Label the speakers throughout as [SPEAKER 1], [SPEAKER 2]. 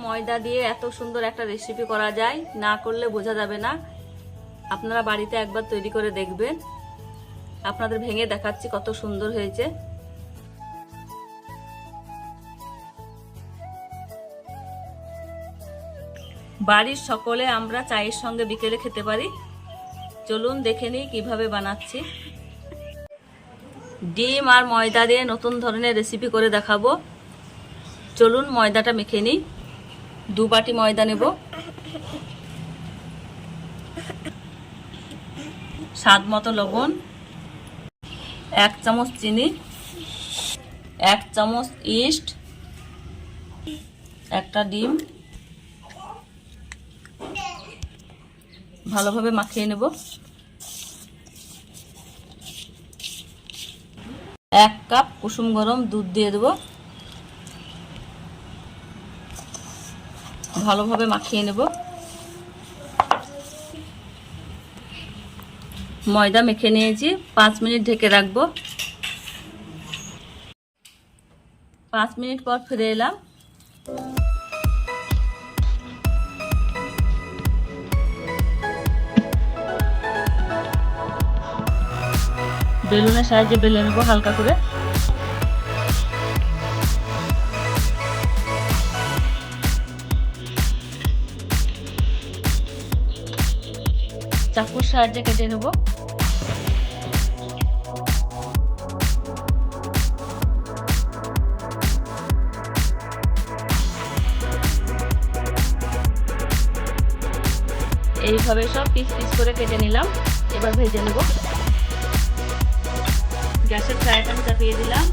[SPEAKER 1] ময়দা দিয়ে এত সুন্দর একটা রেসিপি করা যায়, না করলে বোঝা যাবে না। আপনারা বাড়িতে একবার তৈরি করে দেখবেন। আপনাদের ভেঙে দেখাচ্ছি কত সুন্দর হয়েছে। বাড়ির সকলে আমরা চায়ের সঙ্গে বিকেলে খেতে পারি। চলুন দেখে নিই কিভাবে বানাচ্ছি। ডিম আর ময়দা দিয়ে নতুন ধরনের রেসিপি করে দেখাবো। চলুন ময়দাটা মেখে নিই। 2 বাটি ময়দা নেব, স্বাদ মতো লবণ, 1 চামচ চিনি, 1 চামচ ইস্ট, একটা ডিম, ভালোভাবে মাখিয়ে নেব। 1 কাপ কুসুম গরম দুধ দিয়ে দেব, ভালোভাবে মাখিয়ে নেব। ময়দা মেখে নিয়েছি, 5 মিনিট ঢেকে রাখবো। 5 মিনিট পর ফিরে এলাম। বেলুনের সাহায্যে বেলে নেব হালকা করে। চাকুর সাহায্যে কেটে নেব। এইভাবে সব পিস পিস করে কেটে নিলাম। এবার ভেজে নেব। গ্যাসের ফ্রাইটা চাপিয়ে দিলাম,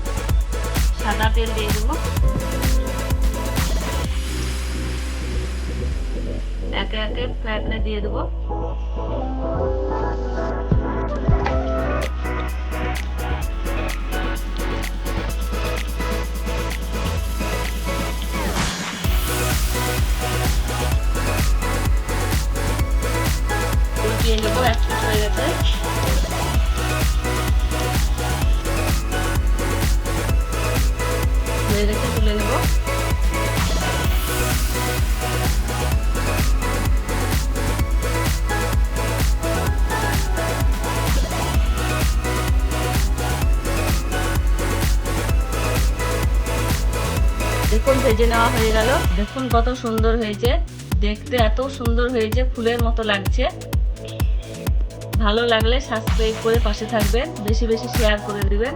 [SPEAKER 1] সাদা তেল দিয়ে দেব। একে একে ফ্রাই প্যানে দিয়ে দেব। উল্টিয়ে নেব, এক পিস হয়ে গেছে। রেখে তুলে নেব। দেখুন ভেজে নেওয়া হয়ে গেল। দেখুন কত সুন্দর হয়েছে, দেখতে এত সুন্দর হয়েছে, ফুলের মতো লাগছে। ভালো লাগলে সাবস্ক্রাইব করে পাশে থাকবেন, বেশি বেশি শেয়ার করে দিবেন।